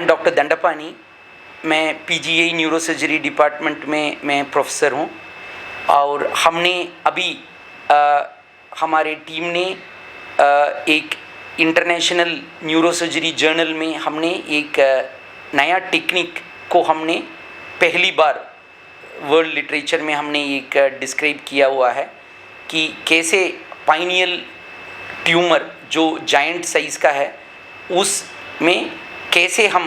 Doctor Dandapani, मैं PGI neurosurgery department में मैं प्रोफेसर हूँ। और हमने अभी हमारे टीम ने एक इंटरनेशनल न्यूरोसर्जरी जर्नल में हमने एक नया टेक्निक को हमने पहली बार वर्ल्ड लिटरेचर में हमने एक डिस्क्राइब किया हुआ है कि कैसे पाइनियल ट्यूमर जो जायंट साइज़ का है उसमें कैसे हम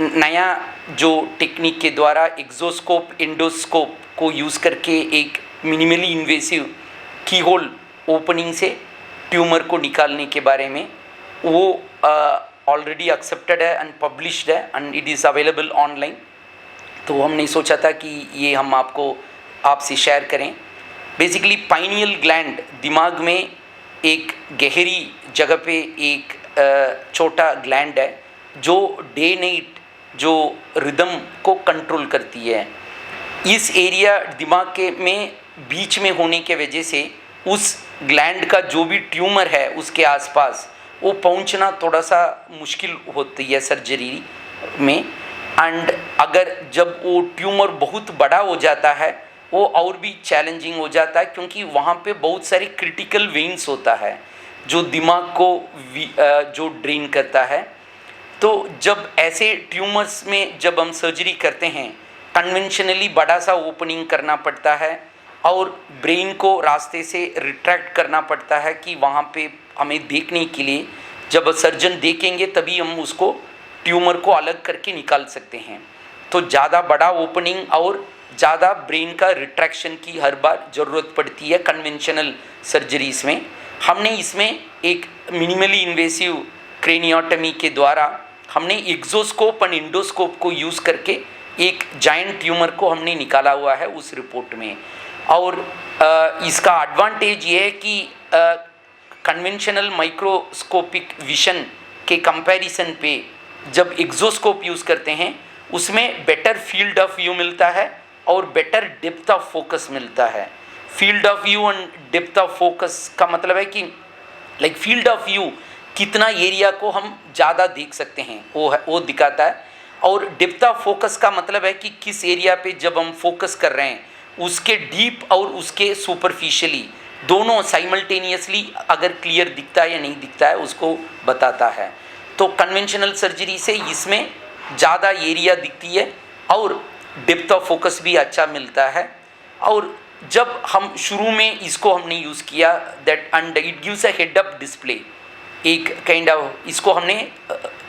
नया जो टेक्निक के द्वारा एक्सोस्कोप एंडोस्कोप को यूज़ करके एक मिनिमली इन्वेसिव की होल ओपनिंग से ट्यूमर को निकालने के बारे में, वो ऑलरेडी एक्सेप्टेड है एंड पब्लिश्ड है and it is available online. तो हमने सोचा था कि ये हम आपसे शेयर करें। बेसिकली पाइनियल ग्लैंड दिमाग में एक गहरी जगह पे एक छोटा ग्लैंड है जो डे नाइट जो रिदम को कंट्रोल करती है। इस एरिया दिमाग के में बीच में होने के वजह से उस ग्लैंड का जो भी ट्यूमर है उसके आसपास वो पहुंचना थोड़ा सा मुश्किल होती है सर्जरी में। एंड अगर जब वो ट्यूमर बहुत बड़ा हो जाता है वो और भी चैलेंजिंग हो जाता है, क्योंकि वहाँ पे बहुत सारे क्रिटिकल वेन्स होता है जो दिमाग को जो ड्रेन करता है। तो जब ऐसे ट्यूमर्स में जब हम सर्जरी करते हैं कन्वेंशनली बड़ा सा ओपनिंग करना पड़ता है और ब्रेन को रास्ते से रिट्रैक्ट करना पड़ता है कि वहाँ पे हमें देखने के लिए जब सर्जन देखेंगे तभी हम उसको ट्यूमर को अलग करके निकाल सकते हैं। तो ज़्यादा बड़ा ओपनिंग और ज़्यादा ब्रेन का रिट्रैक्शन की हर बार ज़रूरत पड़ती है कन्वेंशनल सर्जरीज़ में। हमने इसमें एक मिनिमली इन्वेसिव क्रेनियोटमी के द्वारा हमने एक्सोस्कोप और एंडोस्कोप को यूज़ करके एक जायंट ट्यूमर को हमने निकाला हुआ है उस रिपोर्ट में। और इसका एडवांटेज ये है कि कन्वेंशनल माइक्रोस्कोपिक विजन के कंपैरिजन पे जब एक्सोस्कोप यूज़ करते हैं उसमें बेटर फील्ड ऑफ व्यू मिलता है और बेटर डेप्थ ऑफ फोकस मिलता है। Field of view and depth of focus का मतलब है कि लाइक फील्ड ऑफ व्यू कितना एरिया को हम ज़्यादा देख सकते हैं वो दिखाता है, और डेप्थ ऑफ फोकस का मतलब है कि किस एरिया पे जब हम फोकस कर रहे हैं उसके डीप और उसके सुपरफिशियली दोनों साइमल्टेनियसली अगर क्लियर दिखता है या नहीं दिखता है उसको बताता है। तो कन्वेंशनल सर्जरी से इसमें ज़्यादा एरिया दिखती है और डेप्थ ऑफ फोकस भी अच्छा मिलता है। और जब हम शुरू में इसको हमने यूज़ किया that and it gives a head up display, एक काइंड ऑफ इसको हमने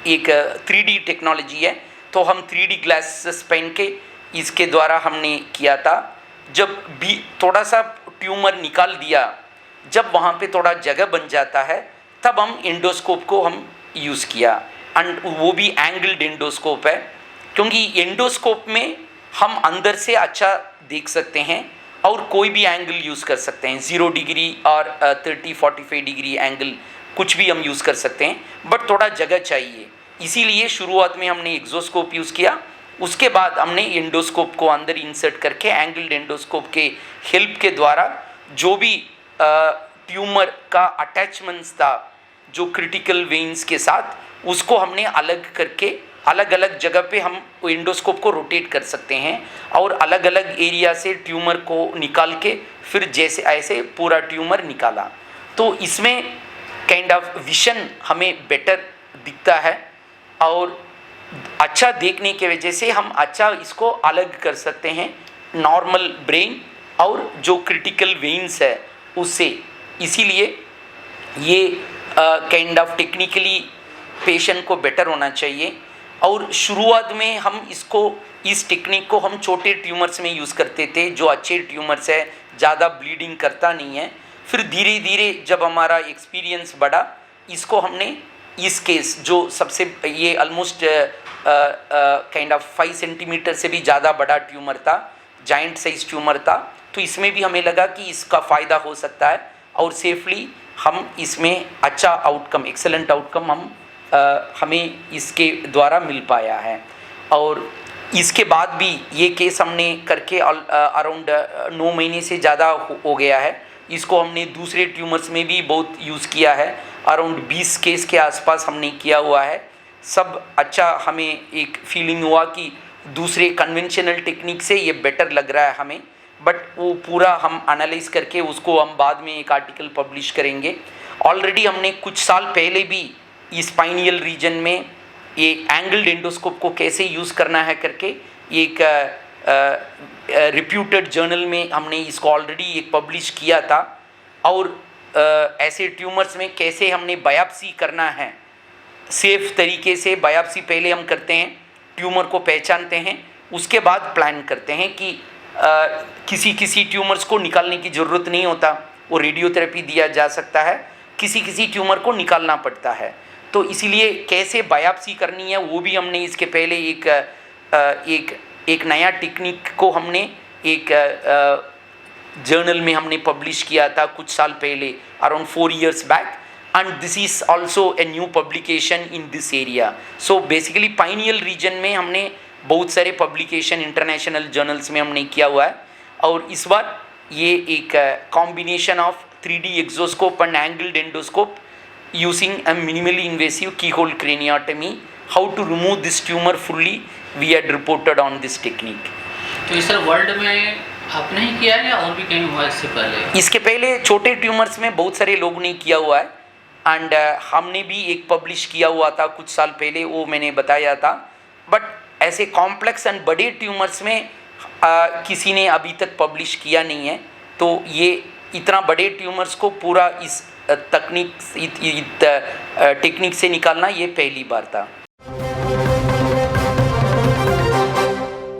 एक 3D टेक्नोलॉजी है तो हम 3D ग्लासेस पहन के इसके द्वारा हमने किया था। जब भी थोड़ा सा ट्यूमर निकाल दिया, जब वहाँ पे थोड़ा जगह बन जाता है तब हम एंडोस्कोप को हम यूज़ किया एंड वो भी एंगल्ड एंडोस्कोप है, क्योंकि एंडोस्कोप में हम अंदर से अच्छा देख सकते हैं और कोई भी एंगल यूज़ कर सकते हैं, 0 डिग्री और 30-45 डिग्री एंगल कुछ भी हम यूज़ कर सकते हैं, बट थोड़ा जगह चाहिए। इसीलिए शुरुआत में हमने एक्सोस्कोप यूज़ किया, उसके बाद हमने एंडोस्कोप को अंदर इंसर्ट करके एंगल्ड एंडोस्कोप के हेल्प के द्वारा जो भी ट्यूमर का अटैचमेंट्स था जो क्रिटिकल वेन्स के साथ उसको हमने अलग करके अलग अलग जगह पे हम एंडोस्कोप को रोटेट कर सकते हैं और अलग अलग एरिया से ट्यूमर को निकाल के फिर जैसे ऐसे पूरा ट्यूमर निकाला। तो इसमें काइंड ऑफ विजन हमें बेटर दिखता है और अच्छा देखने के वजह से हम अच्छा इसको अलग कर सकते हैं नॉर्मल ब्रेन और जो क्रिटिकल वेन्स है उससे। इसीलिए ये काइंड ऑफ टेक्निकली पेशेंट को बेटर होना चाहिए। और शुरुआत में हम इस टेक्निक को हम छोटे ट्यूमर्स में यूज़ करते थे जो अच्छे ट्यूमर्स है, ज़्यादा ब्लीडिंग करता नहीं है। फिर धीरे धीरे जब हमारा एक्सपीरियंस बढ़ा इसको हमने इस केस जो सबसे ये ऑलमोस्ट काइंड ऑफ 5 सेंटीमीटर से भी ज़्यादा बड़ा ट्यूमर था, जाइंट साइज ट्यूमर था, तो इसमें भी हमें लगा कि इसका फ़ायदा हो सकता है और सेफली हम इसमें अच्छा आउटकम, एक्सेलेंट आउटकम हमें इसके द्वारा मिल पाया है। और इसके बाद भी ये केस हमने करके अराउंड 9 महीने से ज़्यादा हो गया है। इसको हमने दूसरे ट्यूमर्स में भी बहुत यूज़ किया है, अराउंड 20 केस के आसपास हमने किया हुआ है। सब अच्छा, हमें एक फीलिंग हुआ कि दूसरे कन्वेंशनल टेक्निक से ये बेटर लग रहा है हमें, बट वो पूरा हम एनालाइज करके उसको हम बाद में एक आर्टिकल पब्लिश करेंगे। ऑलरेडी हमने कुछ साल पहले भी इस स्पाइनियल रीजन में ये एंगल्ड एंडोस्कोप को कैसे यूज़ करना है करके एक रिप्यूटेड जर्नल में हमने इसको ऑलरेडी एक पब्लिश किया था। और ऐसे ट्यूमर्स में कैसे हमने बायोप्सी करना है, सेफ तरीके से बायोप्सी पहले हम करते हैं, ट्यूमर को पहचानते हैं, उसके बाद प्लान करते हैं कि किसी किसी ट्यूमर्स को निकालने की ज़रूरत नहीं होता, वो रेडियोथेरेपी दिया जा सकता है, किसी किसी ट्यूमर को निकालना पड़ता है। तो इसीलिए कैसे बायोप्सी करनी है वो भी हमने इसके पहले एक नया टेक्निक को हमने एक जर्नल में हमने पब्लिश किया था कुछ साल पहले, around 4 years back, and this is also a new publication in this area. So basically pineal region में हमने बहुत सारे पब्लिकेशन इंटरनेशनल जर्नल्स में हमने किया हुआ है। और इस बार ये एक combination of 3D exoscope and angled endoscope using a minimally invasive keyhole craniotomy, how to remove this tumor fully, we had reported on this technique. तो इस वर्ल्ड में आपने ही किया है या और भी कहीं हुआ इससे पहले? इसके पहले छोटे ट्यूमर्स में बहुत सारे लोग ने किया हुआ है, एंड हमने भी एक पब्लिश किया हुआ था कुछ साल पहले, वो मैंने बताया था। बट ऐसे कॉम्प्लेक्स एंड बड़े ट्यूमर्स में किसी ने अभी तक पब्लिश किया नहीं है। तो ये इतना बड़े ट्यूमर्स को पूरा इस टेक्निक से निकालना ये पहली बार था।